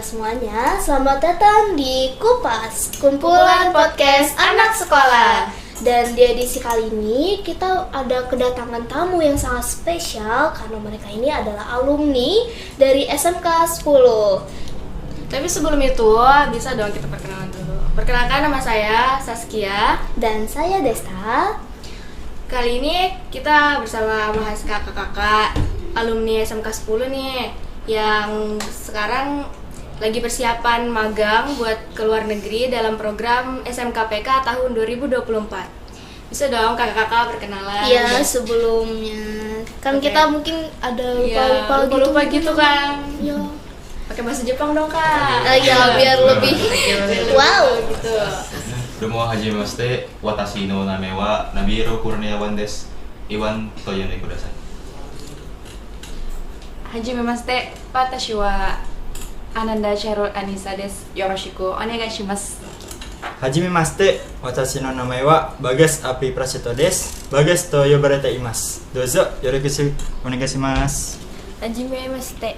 semuanya, selamat datang di Kupas, kumpulan podcast anak sekolah. Dan di edisi kali ini kita ada kedatangan tamu yang sangat spesial karena mereka ini adalah alumni dari SMK 10. Tapi sebelum itu bisa dong kita perkenalan dulu. Perkenalkan, nama saya Saskia Dan saya Desta. Kali ini kita bersama kakak-kakak alumni SMK 10 nih yang sekarang lagi persiapan magang buat ke luar negeri dalam program SMKPK tahun 2024. Bisa dong kakak-kakak perkenalan. Iya, sebelumnya kan kita mungkin ada lupa gitu kan. Iya. Pakai bahasa Jepang dong, Kak. Ya, biar lebih wow gitu. Domo hajimemashite, watashi no name wa Nabiro Kurniawan desu. Iwan toyone kudasai. Hajimemashite, watashi wa Ananda Cheryl Anissa desu. Yoroshiku onegaishimasu. Hajimemashite, watashi no namae wa Bagas Api Prasetyo desu. Bagas to yobarete imasu. Dozo yoroshiku onegaishimasu. Hajimemashite,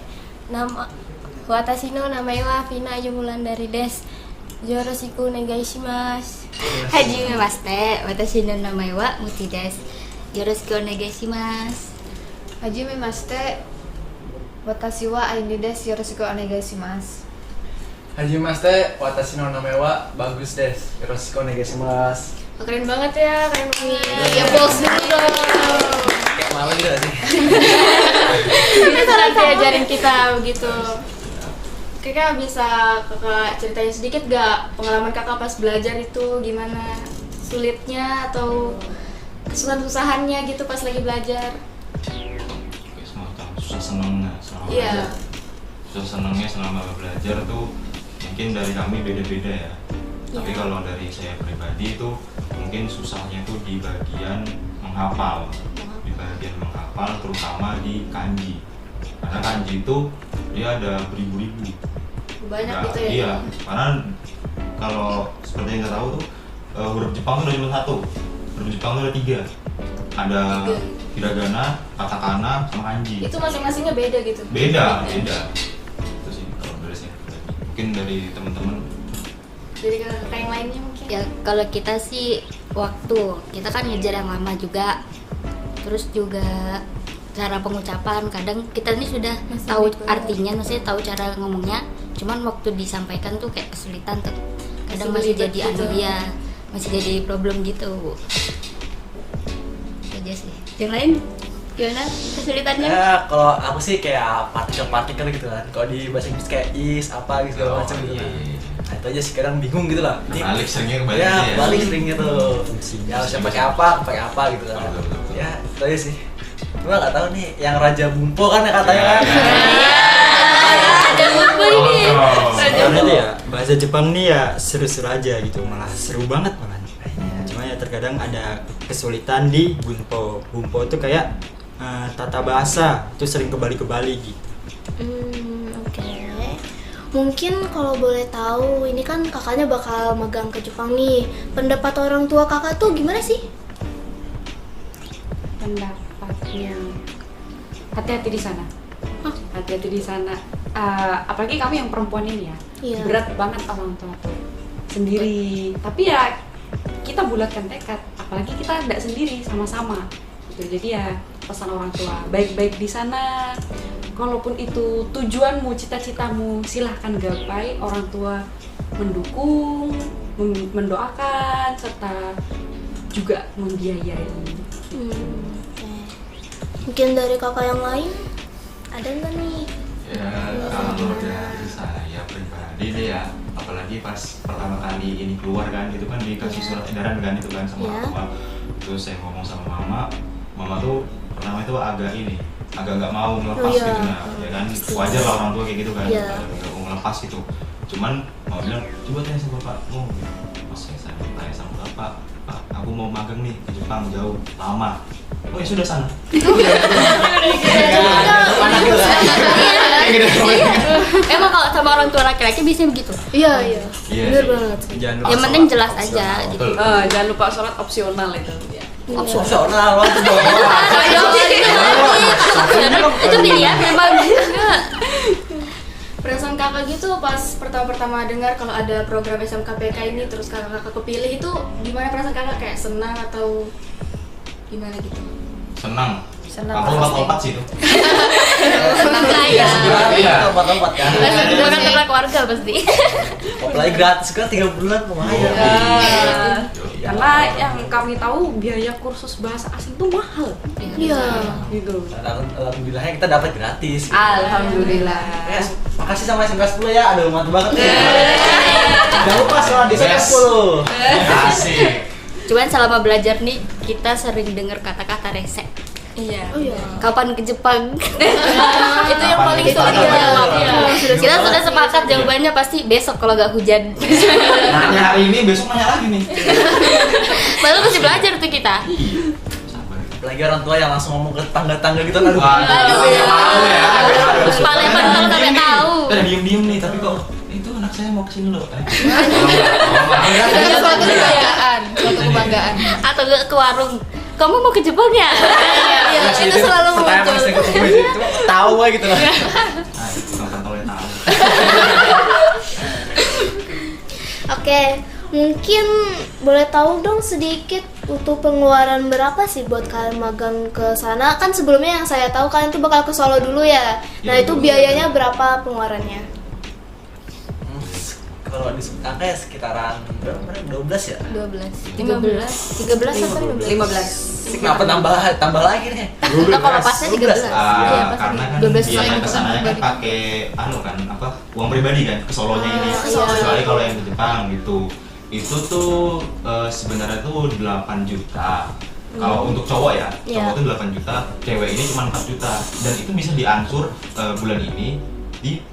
watashi no namae wa Vina Yumulandari desu. Yoroshiku onegaishimasu. Hajimemashite, watashi no namae wa Muti desu. Yoroshiku onegaishimasu. Hajimemashite, watashi wa Aini desu. Yoroshiku onegaishimasu. Hajimemashite, watashi no namae wa Bagus desu. Yoroshiku onegaishimasu. Keren banget ya, keren banget. Ya, bos dulu dong. Kayak malu gitu gak sih? Kita nanti ajarin kita begitu. Kakak bisa kakak ceritain sedikit gak pengalaman kakak pas belajar itu gimana? Sulitnya atau kesusahan-susahannya gitu pas lagi belajar? Semacam susah senengnya selama Iya. belajar. Susah senengnya selama belajar tuh mungkin dari kami beda-beda ya. Tapi kalau dari saya pribadi itu mungkin susahnya tuh di bagian menghafal. Di bagian menghafal terutama di kanji. Karena kanji itu dia ada beribu-ribu. Banyak Nah, gitu ya? Iya, karena kalau seperti yang kita tahu tuh huruf Jepang tuh ada cuma satu. Huruf Jepang tuh ada 3. Ada hiragana, katakana, sama kanji. Itu masing-masingnya beda gitu? Beda. Itu sih kalau dari saya. Mungkin dari teman-teman. Dari kakak yang lainnya mungkin? Ya kalau kita sih kita kan ngejar yang lama juga. Terus juga cara pengucapan kadang kita ini sudah tahu artinya, maksudnya tahu cara ngomongnya, cuman waktu disampaikan tuh kayak kesulitan tuh. Kadang masih jadi masih jadi problem gitu. Itu aja sih. Yang lain gimana kesulitannya? Ya, kalau aku sih kayak partikel gitu kan. Kalau di bahasa Inggris kayak is, apa gitu segala macam gitu. Nah, itu aja sih kadang bingung gitu lah. Balik seringnya kembali Ya, ya. balik sering gitu. Ya, harusnya pakai apa gitu kan. Betul. Ya, itu aja sih. Cuma nggak tahu nih yang Raja Bumpo kan ya katanya kan. Ada apa ini? Sebenarnya ya bahasa Jepang nih ya seru-seru aja gitu, malah seru banget malah. Cuma ya terkadang ada kesulitan di bunpo. Bunpo itu kayak tata bahasa itu sering kebalik-kebalik gitu. Oke. Mungkin kalau boleh tahu, ini kan kakaknya bakal magang ke Jepang nih. Pendapat orang tua kakak tuh gimana sih? Pendapatnya hati-hati di sana. Hati-hati di sana. Apalagi kami yang perempuan ini ya. Iya. Berat banget orang tua tuh sendiri. Tapi ya kita bulatkan tekad. Apalagi kita tidak sendiri, sama-sama. Gitu. Jadi ya pesan orang tua, baik-baik di sana. Kalaupun itu tujuanmu, cita-citamu, silahkan gapai. Orang tua mendukung, mendoakan, serta juga membiayai. Oke. Mungkin dari kakak yang lain ada nggak nih? Ya, kalau dari saya pribadi deh ya, apalagi pas pertama kali ini keluar kan, itu kan dikasih surat edaran kan itu kan sama orang tua. Terus saya ngomong sama mama tuh pertama itu agak nggak mau ngelepas gitu ya kan, wajar lah orang tua kayak gitu kan, nggak mau ngelepas gitu. Cuman mau bilang coba tanya sama bapakmu. Pas saya tanya sama bapak, Pak, aku mau magang nih ke Jepang jauh lama. Oh ya sudah sana. Emang kalau sama orang tua laki-laki bisa begitu? Iya. Bener banget. Yang penting jelas aja gitu. Jangan lupa sholat opsional itu ya. Opsional loh itu dong. Itu pilihan memang. Perasaan kakak gitu tuh pas pertama-pertama dengar kalau ada program SMKPK ini terus kakak kepilih itu gimana perasaan kakak, kayak senang atau gimana gitu? Senang. Senang Aku pasti. lompat sih itu. Senang lah ya. Iya. Lompat-lompat kan. Itu kan karena keluarga pasti. Apalagi gratis kan 3 bulan lumayan. Iya. Karena yang kami tahu biaya kursus bahasa asing tuh mahal. Iya. Gitu. Alhamdulillahnya kita dapat gratis. Alhamdulillah. Yes, makasih sama SMK 10 ya, aduh mantap banget ya. Jangan lupa sekolah di SMK 10. Asik. Cuman selama belajar nih kita sering dengar kata-kata rese. Iya. Oh iya. Kapan ke Jepang? Itu yang paling Kapan sulit kita dijawab ke ya. Jepang? Kita sudah sepakat jawabannya pasti besok kalau nggak hujan. Nanya hari ini, besok nanya lagi nih. Malah masih belajar tuh kita. Sabar. Apalagi orang tua yang langsung ngomong ke tangga-tangga gitu, aduh. Waduh, nggak mau ya. Palembang kalau sampai tahu. Kita diem-diem nih, tapi kok itu anak saya mau kesini loh. Itu suatu kebanggaan, suatu kebanggaan. Atau ke warung. Kamu mau ke Jepang ya? Iya, itu selalu pertanyaan muncul. paling sering ketemu sih, cuma tahu aja gitu lah. Nah, itu kan tolong tahu. Oke, mungkin boleh tahu dong sedikit untuk pengeluaran berapa sih buat kalian magang ke sana? Kan sebelumnya yang saya tahu kalian tuh bakal ke Solo dulu ya. Nah, Iya, itu betul. biayanya berapa pengeluarannya? Kalau disebut angka ya sekitaran berapa kemarin? 12 ya? 13 sampai 15. Kenapa tambah lagi nih? Enggak, kalau pasnya 13. Iya, pas Karena kan 12 biaya sama kesananya kan pakai kan uang pribadi kan ke Solonya ini. Kecuali kalau yang ke Jepang gitu. Itu tuh sebenarnya tuh 8 juta. Kalau untuk cowok ya, cowok tuh 8 juta, cewek ini cuma 4 juta. Dan itu bisa diansur bulan ini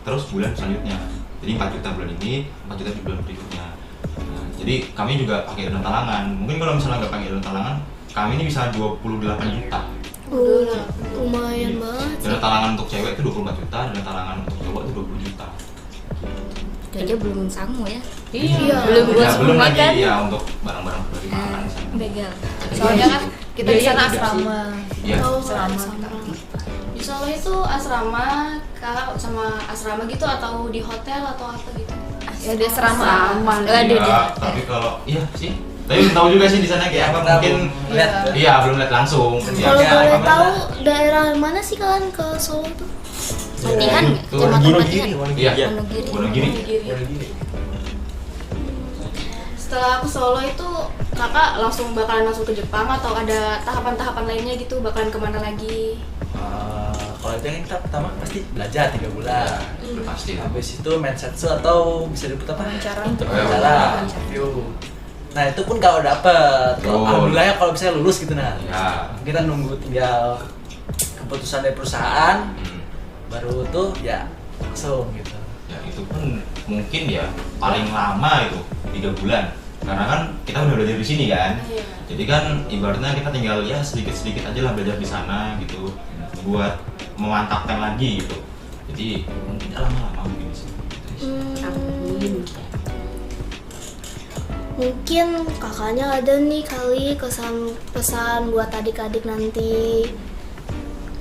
terus bulan selanjutnya. Jadi 4 juta bulan ini, 4 juta di bulan berikutnya. Nah, jadi kami juga pakai dana talangan. Mungkin kalau misalnya nggak pakai dana talangan, kami ini bisa 28 juta. Lumayan banget. Dana talangan untuk cewek itu 24 juta, dana talangan untuk cowok itu 20 juta. Itu aja belum sangu ya. Iya. Belum buat Ya, belum lagi makan. ya untuk barang-barang pribadi makan di sana. Begal. Soalnya kan kita di sana asrama. Iya. Oh, Asrama. Di Solo itu asrama, kakak sama asrama gitu atau di hotel atau apa gitu? Ya di asrama. Iya, tapi kalau iya sih. Tapi belum tahu juga sih di sana kayak apa, mungkin lihat. iya belum lihat langsung. Kalau Ya, boleh gimana? tahu daerah mana sih kalian ke Solo tuh? Latihan nggak? Itu Kecamatan Wonogiri, Latihan. Iya. Wonogiri. Wonogiri. Setelah ke Solo itu kakak bakalan langsung ke Jepang atau ada tahapan-tahapan lainnya gitu, bakalan kemana lagi? Kalau itu kan kita pertama pasti belajar 3 bulan. Udah pasti. Habis itu mensetsu atau bisa disebut apa? Wawancara. Wawancara, interview. Nah itu pun kalau dapet, Oh. alhamdulillah ya kalau bisa lulus gitu nah. Ya. Kita nunggu tinggal keputusan dari perusahaan, Hmm. baru tuh ya langsung gitu. Ya itu pun mungkin ya paling lama itu 3 bulan. Karena kan kita udah belajar di sini kan. Iya. Jadi kan ibaratnya kita tinggal ya sedikit-sedikit aja lah belajar di sana gitu buat memantapkan lagi gitu. Jadi mungkin lama-lama mungkin sih. Mungkin kakaknya ada nih kali pesan buat adik-adik nanti.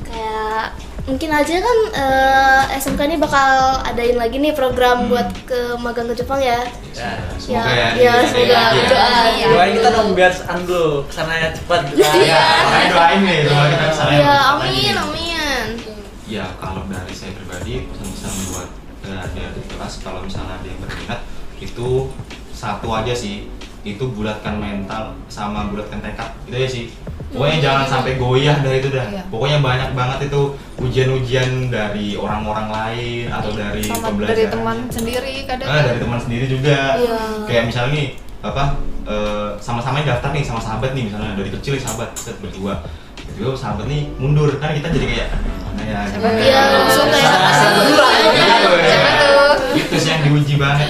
Kayak mungkin aja kan SMK ini bakal adain lagi nih program buat ke magang ke Jepang ya. Ya. Semoga Ya, ya. semoga doa. Doain kita dong biar dulu kesana ya cepat. Iya, makanya doain nih doa kita kesana. Ya, amin, amin. Ya kalau dari saya pribadi pesan-pesan buat adik-adik kelas kalau misalnya ada yang berminat itu satu aja sih, itu bulatkan mental sama bulatkan tekad itu aja sih. Pokoknya jangan sampai goyah dah itu dah. Iya. Pokoknya banyak banget itu ujian-ujian dari orang-orang lain atau dari Sama pembelajaran. dari teman sendiri kadang. Dari teman sendiri juga. Iya. Kayak misalnya nih sama-sama daftar nih sama sahabat nih misalnya dari kecil nih sahabat set berdua. Jadi sahabat nih mundur kan kita jadi kayak mana ya. Iya, langsung kayak Siapa tuh? Itu sih yang diuji banget.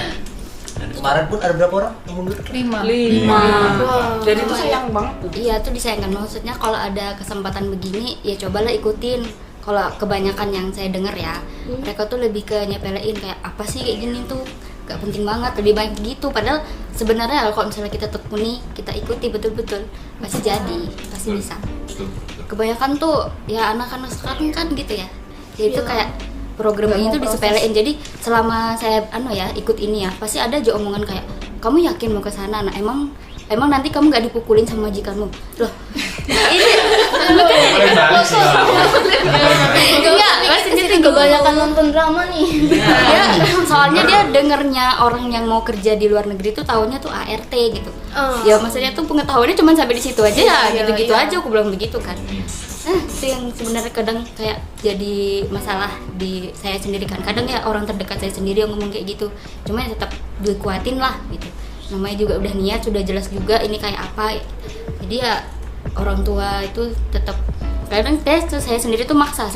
Dan kemarin pun ada berapa orang yang mundur? 5. 5. Wah. Jadi itu sayang banget tuh. Iya tuh disayangkan, maksudnya kalau ada kesempatan begini ya cobalah ikutin. Kalau kebanyakan yang saya dengar ya, mereka tuh lebih ke nyepelein kayak apa sih kayak gini tuh gak penting banget, lebih baik gitu. Padahal sebenarnya kalau misalnya kita tekuni, kita ikuti betul-betul pasti jadi, pasti bisa. Betul, betul. Kebanyakan tuh ya anak-anak sekarang kan gitu ya. Jadi itu Iya. kayak program ini tuh disepelein. Jadi selama saya ikut ini ya, pasti ada aja omongan kayak, kamu yakin mau ke sana? Nah, emang nanti kamu nggak dipukulin sama majikanmu? Loh, ini Enggak, maksudnya kebanyakan nonton drama nih. ya, soalnya dia dengernya orang yang mau kerja di luar negeri tuh taunya tuh ART gitu. Ya maksudnya tuh pengetahuannya cuma sampai di situ aja ya, gitu-gitu aja aku bilang begitu kan. Itu yang sebenarnya kadang kayak jadi masalah di saya sendiri kan. Kadang ya orang terdekat saya sendiri yang ngomong kayak gitu. Cuma ya tetap dikuatin lah gitu. Namanya juga udah niat, sudah jelas juga ini kayak apa. Jadi ya orang tua itu tetap kadang saya sendiri tuh maksa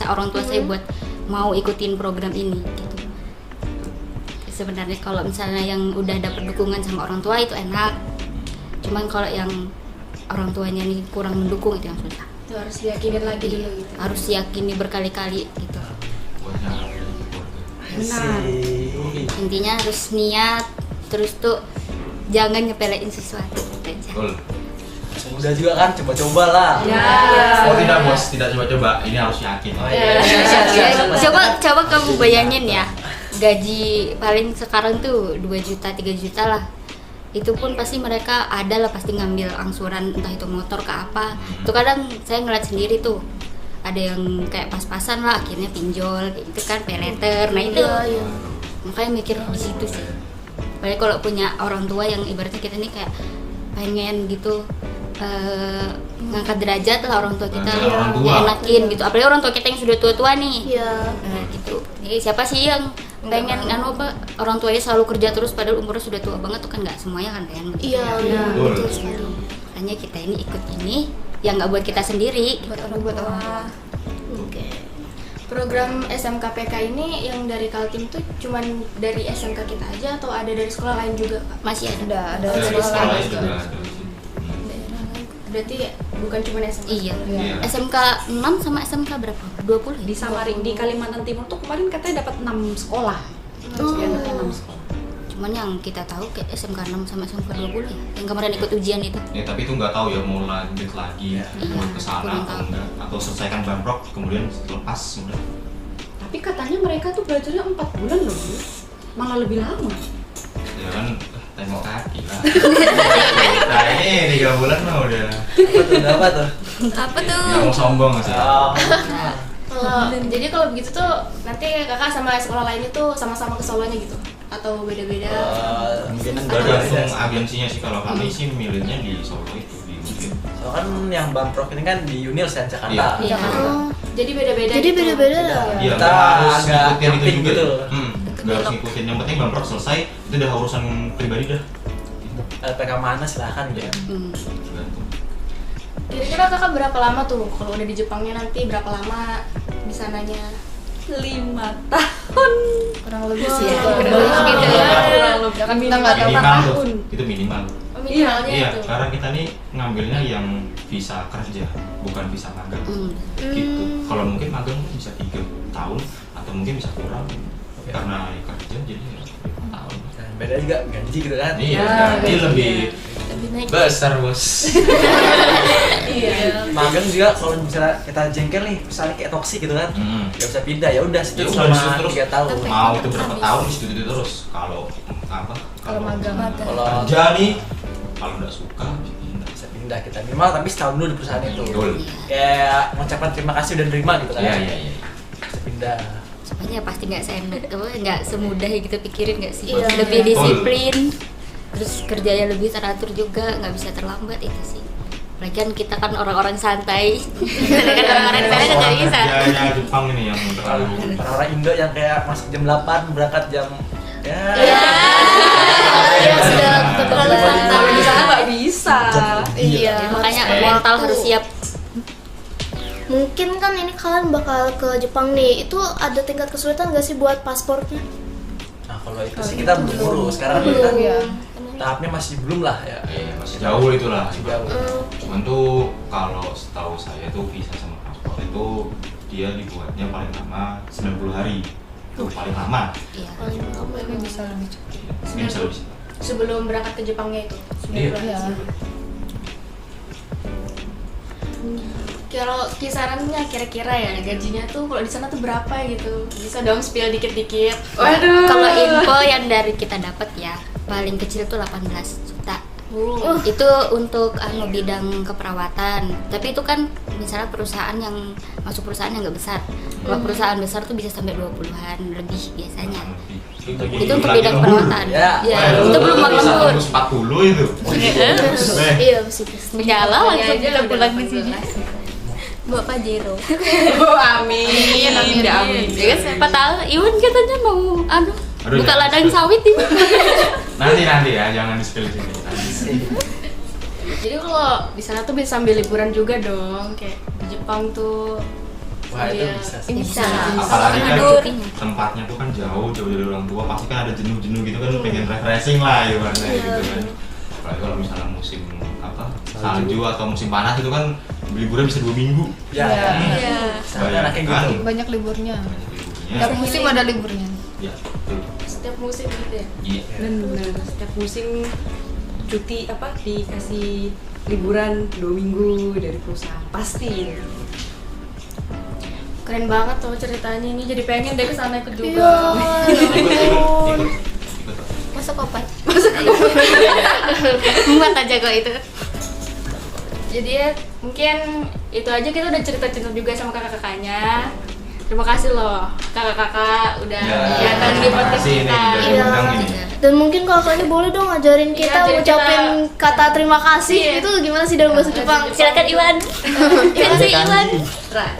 orang tua saya buat mau ikutin program ini gitu. Sebenarnya kalau misalnya yang udah dapat dukungan sama orang tua itu enak. Cuman kalau yang orang tuanya ini kurang mendukung itu yang susah. Itu harus diyakinin lagi dulu gitu. Harus yakini berkali-kali gitu. Intinya harus niat, terus tuh jangan nyepelein sesuatu gitu aja. Udah juga kan, coba-coba lah. Oh tidak bos, tidak coba-coba, ini harus yakin. Coba kamu bayangin ya, gaji paling sekarang tuh 2 juta, 3 juta lah. Itu pun pasti mereka ada lah pasti ngambil angsuran, entah itu motor ke apa. Itu kadang saya ngeliat sendiri tuh, ada yang kayak pas-pasan lah, akhirnya pinjol gitu kan, pay later. Nah itu makanya mikir di situ sih. Apalagi kalau punya orang tua yang ibaratnya kita nih kayak pengen gitu ngangkat derajat lah orang tua kita, enakin gitu. Apalagi orang tua kita yang sudah tua-tua nih. Gitu. Jadi siapa sih yang pengen orang tuanya selalu kerja terus padahal umurnya sudah tua banget tuh kan, nggak semuanya kan pengen. Betul sekali. Makanya kita ini ikut ini yang nggak buat kita sendiri. Buat orang. Program SMKPK ini yang dari Kaltim tuh cuman dari SMK kita aja atau ada dari sekolah lain juga, Kak? Masih ada. Ada sekolah lain juga. Berarti bukan cuma SMK. Iya. SMK 6 sama SMK berapa? 20 Di Samarinda, di Kalimantan Timur tuh kemarin katanya dapat 6 sekolah. Sekian 6 sekolah. Cuman yang kita tahu kayak SMK 6 sama SMK 20 ya, yang kemarin ikut ujian itu. Ya tapi itu nggak tahu ya mau lanjut lagi mau ke sana atau enggak, atau selesaikan bamprok kemudian lepas sudah. Tapi katanya mereka tuh belajarnya 4 bulan loh, Bu. Malah lebih lama. Ya kan tengok kaki lah. Nah ini 3 bulan mah udah. Apa tuh? Nggak mau sombong sih. Jadi kalau begitu tuh nanti kakak sama sekolah lain itu sama-sama ke Solonya gitu atau beda-beda? Kemungkinan tergantung agensinya sih. Kalau kami sih milihnya di Solo itu di Unil. Soalnya kan yang bamprok ini kan di Unil Jakarta. Iya. Jadi beda-beda. Iya, Kita harus agak ngikutin itu juga. gitu. Nggak harus ngikutin. Yang penting bamprok selesai itu udah urusan pribadi dah. LPK mana silahkan gitu ya. Tergantung. Kira-kira kakak berapa lama tuh kalau udah di Jepangnya, nanti berapa lama di sananya? 5 tahun. kurang lebih sih ya. Kan Nggak tahu Minimal tuh, itu minimal. Minimalnya Iya, itu. karena kita nih ngambilnya yang visa kerja, bukan visa magang. Gitu. Kalau mungkin magang bisa 3 tahun atau mungkin bisa kurang. Karena kerja jadi 5 tahun. Dan beda juga gaji gitu kan. Iya, gaji lebih besar bos. Magang juga kalau misalnya kita jengkel nih, misalnya kayak toksik gitu kan, nggak bisa pindah, ya udah situ Ya udah, di situ selama terus. 3 tahun. Mau itu berapa tahun di situ terus. Kalau apa? Kalau magang. Kalau kerja nih, kalau nggak suka pindah. bisa pindah kita minimal tapi setahun dulu di perusahaan itu. Betul. Kayak mengucapkan terima kasih udah nerima gitu kan. Iya. Bisa pindah. Soalnya pasti nggak nggak semudah gitu pikirin nggak sih. Iya. Lebih disiplin, terus kerjanya lebih teratur juga, nggak bisa terlambat itu sih. Lagian kita kan orang-orang santai, kan orang-orang sana kan nggak bisa. Kerjanya Jepang ini yang terlalu. Orang-orang Indo yang kayak masuk jam 8 berangkat jam Sudah terlalu Kalau di sana nggak bisa. Iya. Makanya mental harus siap. Mungkin kan ini kalian bakal ke Jepang nih, itu ada tingkat kesulitan nggak sih buat pasportnya? Nah kalau itu sih kita belum urus, sekarang kita Iya. tahapnya masih belum lah ya. Iya, masih jauh itulah. Masih jauh. Cuman tuh kalau setahu saya tuh visa sama paspor itu dia dibuatnya paling lama 90 hari. Itu paling lama. Iya. Ini bisa lebih cepat. Ini bisa lebih cepat. Sebelum berangkat ke Jepangnya itu. Iya. Iya. Kalau kisarannya kira-kira ya gajinya tuh kalau di sana tuh berapa gitu? Bisa dong spill dikit-dikit. Waduh. Kalau info yang dari kita dapat ya, paling kecil tuh 18 juta. Itu untuk bidang keperawatan. Tapi itu kan misalnya perusahaan yang masuk perusahaan yang nggak besar. Kalau perusahaan besar tuh bisa sampai 20-an lebih biasanya. Itu untuk bidang keperawatan. Ya. Itu belum makan lembur. 40 itu. Iya, mesti. Menyala langsung kita pulang di sini. Buat Pajero. Oh, amin. Amin. Ya kan siapa tahu Iwan katanya mau Aduh, buka jangan ladang di-spill. sawit ini. Nanti ya, jangan di-spill di sini. Jadi kalau di sana tuh bisa sambil liburan juga dong, kayak di Jepang tuh. Wah, itu sambil- bisa sih. Bisa. Apalagi kan Tidur. tempatnya tuh kan jauh dari orang tua, pasti kan ada jenuh-jenuh gitu kan, pengen refreshing lah ibaratnya gitu kan. Apalagi kalau misalnya musim salju atau musim panas itu kan liburan bisa 2 minggu. Ya. Banyak Kayak kan. gitu. Banyak liburnya. Banyak liburnya. Tiap musim ada liburnya. Ya, betul. Setiap musim gitu ya. Iya. Benar. Setiap musim cuti dikasih liburan 2 minggu dari perusahaan pasti. Keren banget tuh ceritanya ini, jadi pengen deh kesana ikut Iya. juga. Ikut. Masuk kopat. Muat aja kok itu. Jadi ya mungkin itu aja, kita udah cerita-cerita juga sama kakak-kakaknya. Terima kasih loh kakak-kakak udah Ya, datang di podcast makasih ini kita. udah Iya. diundang ini. Dan mungkin kakaknya boleh dong ngajarin Iya, kita ajarin ngucapin kata terima kasih. Iya. Itu gimana sih dalam bahasa Jepang? Silakan Iwan. Sensei Iwan.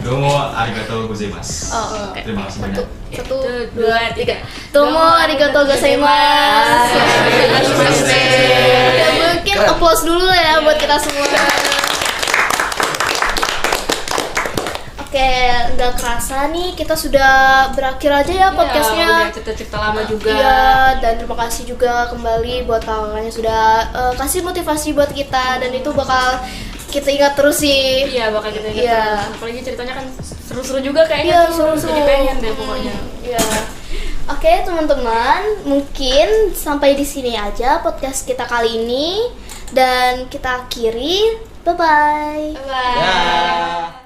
Domo arigatou gozaimasu. Oh, oke. Terima kasih banyak. Satu, 1, 2, 3. Tomo arigatou gozaimasu. Ya, mungkin applause dulu ya buat kita semua. Oke, nggak kerasa nih kita sudah berakhir aja ya podcastnya. Udah cerita-cerita lama juga. Iya, dan terima kasih juga kembali buat kakaknya sudah kasih motivasi buat kita, dan itu bakal kita ingat terus sih. Iya, bakal kita ingat Iya. terus. Apalagi ceritanya kan seru-seru juga kayaknya. Iya, tuh. seru-seru. Jadi pengen deh pokoknya. Iya. Oke, teman-teman, mungkin sampai di sini aja podcast kita kali ini, dan kita akhiri. Bye bye. Bye. Ya.